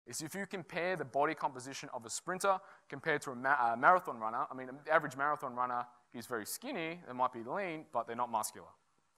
is if you compare the body composition of a sprinter compared to a marathon runner. I mean, the average marathon runner is very skinny, they might be lean, but they're not muscular.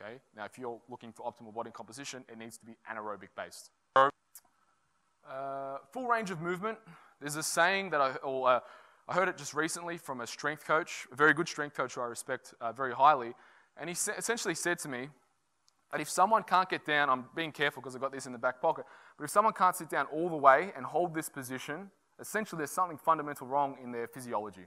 Okay? Now, if you're looking for optimal body composition, it needs to be anaerobic based. Full range of movement. There's a saying that I heard it just recently from a strength coach, a very good strength coach who I respect very highly, and he essentially said to me that if someone can't get down, I'm being careful because I've got this in the back pocket, but if someone can't sit down all the way and hold this position, essentially there's something fundamental wrong in their physiology.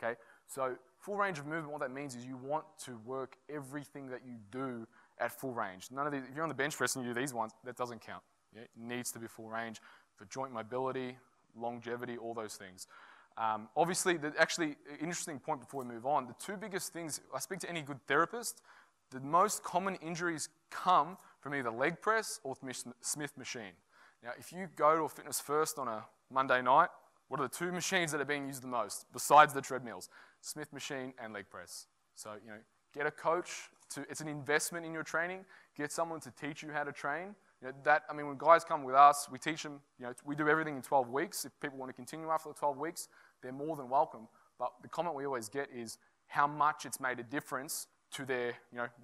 Okay? So full range of movement, what that means is you want to work everything that you do at full range. None of these, if you're on the bench press and you do these ones, that doesn't count. Yeah? It needs to be full range for joint mobility, longevity, all those things. Obviously, actually, interesting point before we move on, the two biggest things, I speak to any good therapist, the most common injuries come from either leg press or Smith machine. Now, if you go to a Fitness First on a Monday night, what are the two machines that are being used the most, besides the treadmills? Smith machine and leg press. So, get a coach. It's an investment in your training. Get someone to teach you how to train. When guys come with us, we teach them, we do everything in 12 weeks. If people want to continue after the 12 weeks, they're more than welcome. But the comment we always get is how much it's made a difference to their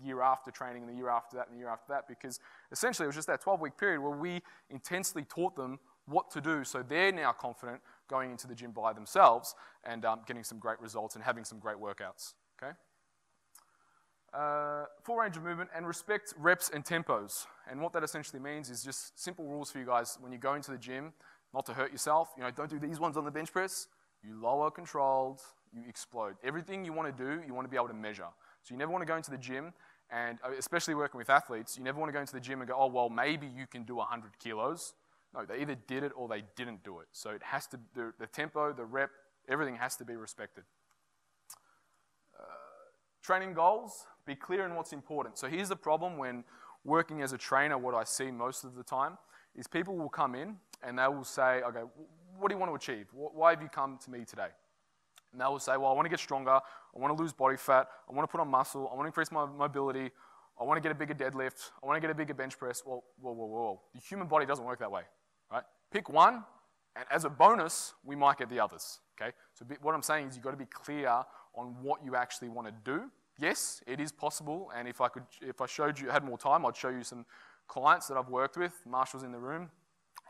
year after training and the year after that and the year after that, because essentially it was just that 12-week period where we intensely taught them what to do so they're now confident going into the gym by themselves and getting some great results and having some great workouts. Okay? Full range of movement and respect reps and tempos. And what that essentially means is just simple rules for you guys when you go into the gym, not to hurt yourself. Don't do these ones on the bench press. You lower controlled, you explode. Everything you want to do, you want to be able to measure. So you never want to go into the gym, and especially working with athletes, you never want to go into the gym and go, oh, well, maybe you can do 100 kilos. No, they either did it or they didn't do it. So it has to, the tempo, the rep, everything has to be respected. Training goals, be clear in what's important. So here's the problem when working as a trainer, what I see most of the time, is people will come in and they will say, okay, what do you want to achieve? Why have you come to me today? And they will say, well, I want to get stronger, I want to lose body fat, I want to put on muscle, I want to increase my mobility, I want to get a bigger deadlift, I want to get a bigger bench press. Well, whoa. The human body doesn't work that way, right? Pick one, and as a bonus, we might get the others, okay? So what I'm saying is you've got to be clear on what you actually want to do. Yes, it is possible, and if I had more time, I'd show you some clients that I've worked with. Marshall's in the room,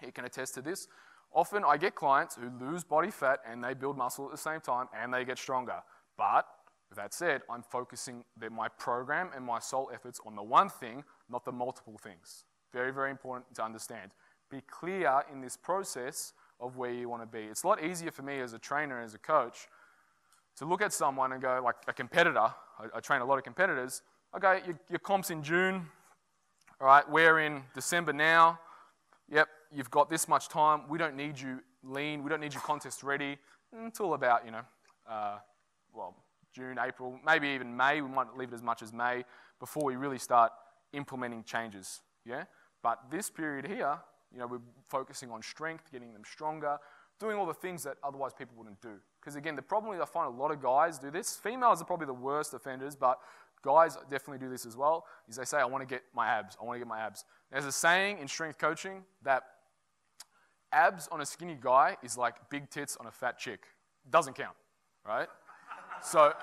he can attest to this. Often I get clients who lose body fat and they build muscle at the same time and they get stronger. But with that said, I'm focusing my program and my sole efforts on the one thing, not the multiple things. Very, very important to understand. Be clear in this process of where you want to be. It's a lot easier for me as a trainer, as a coach, to look at someone and go, like a competitor, I train a lot of competitors, okay, your comp's in June, all right, we're in December now, yep, you've got this much time, we don't need you lean, we don't need you contest ready until about, June, April, maybe even May. We might leave it as much as May before we really start implementing changes, yeah? But this period here, we're focusing on strength, getting them stronger, doing all the things that otherwise people wouldn't do. Because again, the problem is I find a lot of guys do this. Females are probably the worst offenders, but guys definitely do this as well, is they say, I want to get my abs, I want to get my abs. There's a saying in strength coaching that abs on a skinny guy is like big tits on a fat chick. Doesn't count, right? So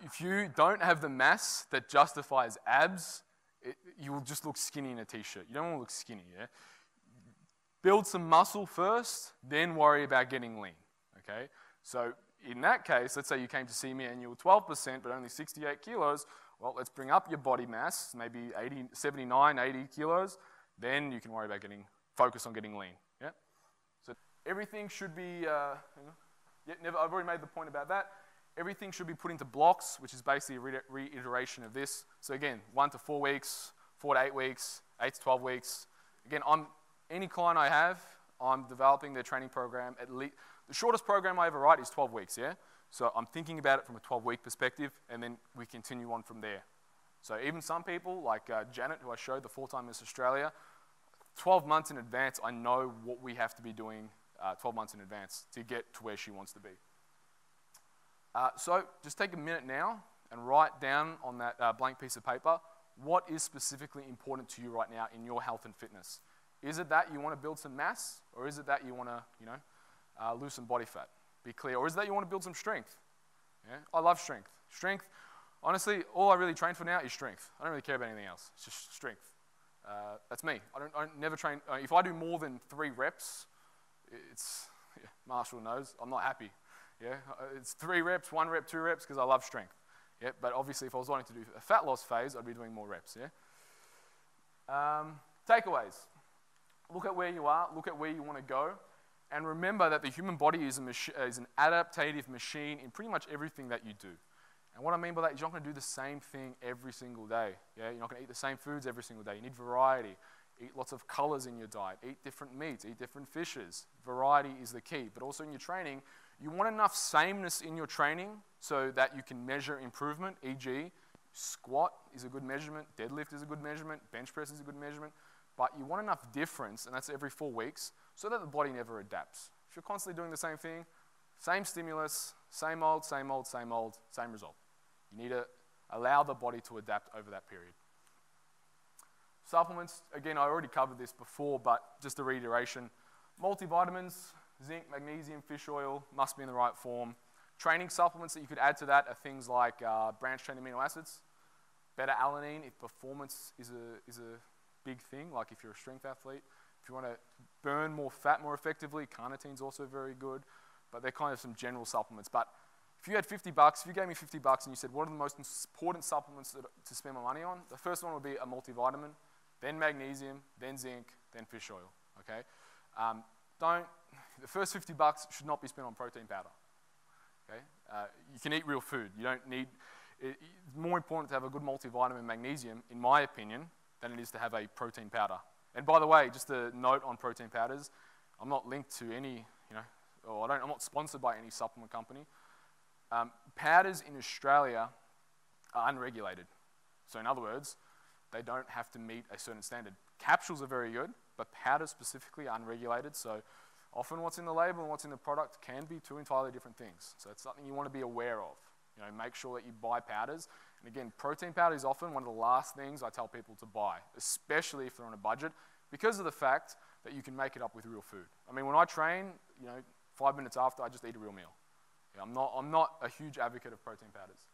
if you don't have the mass that justifies abs, you will just look skinny in a t-shirt. You don't want to look skinny, yeah? Build some muscle first, then worry about getting lean, okay? So in that case, let's say you came to see me and you were 12% but only 68 kilos, well, let's bring up your body mass, maybe 79, 80 kilos, then you can worry about focus on getting lean, yeah? So everything should be, I've already made the point about that. Everything should be put into blocks, which is basically a reiteration of this. So again, 1 to 4 weeks, 4 to 8 weeks, 8 to 12 weeks. Again, any client I have, I'm developing their training program at least. The shortest program I ever write is 12 weeks, yeah? So I'm thinking about it from a 12-week perspective, and then we continue on from there. So even some people, like Janet, who I showed, the 4-time Miss Australia, 12 months in advance, I know what we have to be doing 12 months in advance to get to where she wants to be. So just take a minute now and write down on that blank piece of paper what is specifically important to you right now in your health and fitness. Is it that you want to build some mass, or is it that you want to, lose some body fat? Be clear. Or is it that you want to build some strength? Yeah? I love strength. Strength, honestly, all I really train for now is strength. I don't really care about anything else. It's just strength. That's me. I don't never train. If I do more than 3 reps, Marshall knows, I'm not happy. Yeah, it's 3 reps, 1 rep, 2 reps, because I love strength. Yeah, but obviously if I was wanting to do a fat loss phase, I'd be doing more reps. Yeah. Takeaways. Look at where you are. Look at where you want to go. And remember that the human body is an adaptive machine in pretty much everything that you do. And what I mean by that is you're not going to do the same thing every single day. Yeah? You're not going to eat the same foods every single day. You need variety. Eat lots of colors in your diet. Eat different meats. Eat different fishes. Variety is the key. But also in your training, you want enough sameness in your training so that you can measure improvement, e.g., squat is a good measurement, deadlift is a good measurement, bench press is a good measurement. But you want enough difference, and that's every 4 weeks, so that the body never adapts. If you're constantly doing the same thing, same stimulus, same old, same old, same old, same result. You need to allow the body to adapt over that period. Supplements, again, I already covered this before, but just a reiteration. Multivitamins, zinc, magnesium, fish oil, must be in the right form. Training supplements that you could add to that are things like branched-chain amino acids, beta-alanine if performance is a big thing, like if you're a strength athlete. If you want to burn more fat more effectively, carnitine is also very good, but they're kind of some general supplements. But if you had $50, if you gave me $50 and you said, what are the most important supplements to spend my money on? The first one would be a multivitamin, then magnesium, then zinc, then fish oil, okay? The first $50 should not be spent on protein powder, okay? You can eat real food. You don't need, it's more important to have a good multivitamin magnesium, in my opinion, than it is to have a protein powder. And by the way, just a note on protein powders, I'm not linked to any, I'm not sponsored by any supplement company. Powders in Australia are unregulated. So in other words, they don't have to meet a certain standard. Capsules are very good, but powders specifically are unregulated. So often what's in the label and what's in the product can be 2 entirely different things. So it's something you want to be aware of. Make sure that you buy powders. And again, protein powder is often one of the last things I tell people to buy, especially if they're on a budget, because of the fact that you can make it up with real food. I mean, when I train, 5 minutes after, I just eat a real meal. Yeah, I'm not a huge advocate of protein powders.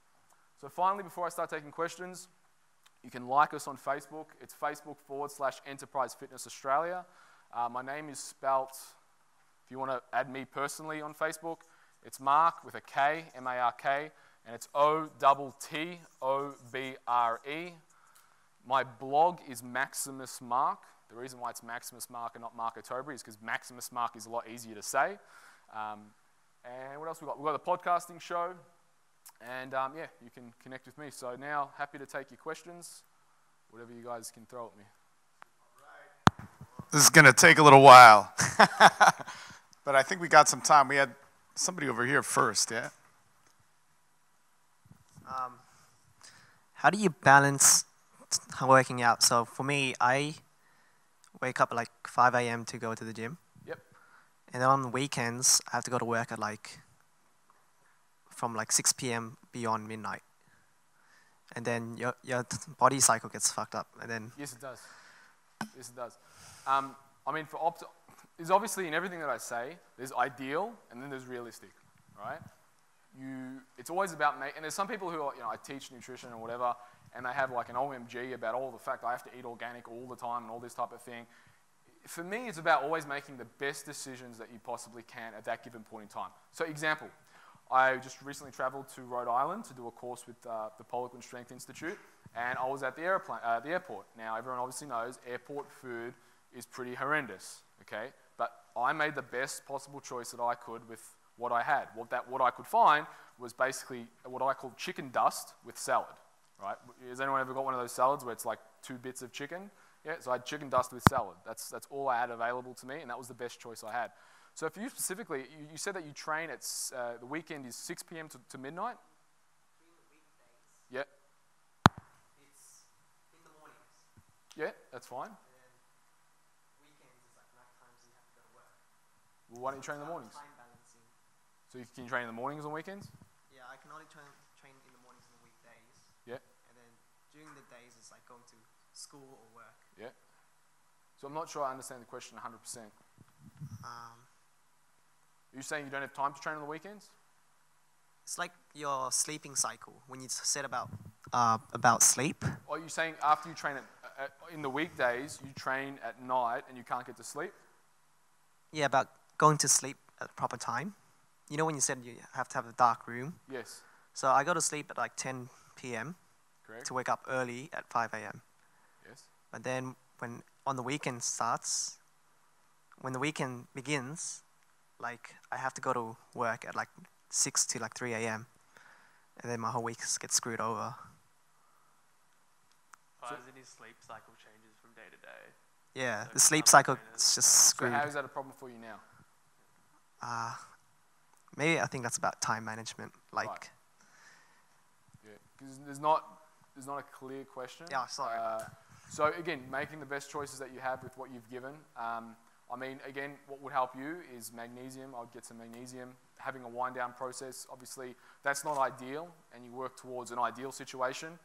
So finally, before I start taking questions, you can like us on Facebook. It's Facebook.com/Enterprise Fitness Australia. My name is spelt, if you want to add me personally on Facebook, it's Mark with a K, M-A-R-K, and it's O-T-T-O-B-R-E. My blog is Maximus Mark. The reason why it's Maximus Mark and not Mark Ottobre is because Maximus Mark is a lot easier to say. And what else we got? We've got the podcasting show. And you can connect with me. So now, happy to take your questions, whatever you guys can throw at me. All right. This is going to take a little while. But I think we got some time. We had somebody over here first, yeah? How do you balance working out? So for me, I wake up at like 5 a.m. to go to the gym. Yep. And then on weekends, I have to go to work at from 6 p.m. beyond midnight. And then your body cycle gets fucked up. And then Yes, it does. Yes, it does. I mean, there's obviously in everything that I say, there's ideal and then there's realistic, right? It's always about and there's some people who are, I teach nutrition or whatever, and they have like an OMG about all the fact I have to eat organic all the time and all this type of thing. For me, it's about always making the best decisions that you possibly can at that given point in time. So example, I just recently traveled to Rhode Island to do a course with the Poliquin Strength Institute, and I was at the airport. Now, everyone obviously knows airport food is pretty horrendous, okay? But I made the best possible choice that I could with what I had. What I could find was basically what I call chicken dust with salad, right? Has anyone ever got one of those salads where it's like 2 bits of chicken? Yeah, so I had chicken dust with salad. That's all I had available to me, and that was the best choice I had. So for you specifically, you said that you train at, the weekend is 6 p.m. to midnight? during the weekdays, Yeah. it's in the mornings. Yeah, that's fine. And then weekends is like night times and you have to go to work. Well, why don't you train in the mornings? Time balancing. So you can train in the mornings on weekends? Yeah, I can only train in the mornings and the weekdays. Yeah. And then during the days, it's like going to school or work. Yeah. So I'm not sure I understand the question 100%. Um, Are you saying you don't have time to train on the weekends? it's like your sleeping cycle. When you said about sleep, Or are you saying after you train in the weekdays, you train at night and you can't get to sleep? yeah, about going to sleep at the proper time. You know when you said you have to have a dark room? Yes. So I go to sleep at like 10 p.m. Correct. to wake up early at 5 a.m. Yes. But then when on the weekend starts, when the weekend begins, like I have to go to work at like 6 to like 3 a.m. and then my whole week gets screwed over. Why is it his sleep cycle changes from day to day? Yeah, So the sleep can't cycle maintain it. is just So screwed. how is that a problem for you now? Maybe I think that's about time management. Like, Right. Yeah, because there's not a clear question. Yeah, sorry. So again, making the best choices that you have with what you've given. I mean, again, what would help you is magnesium. I would get some magnesium. Having a wind down process, obviously, that's not ideal, and you work towards an ideal situation.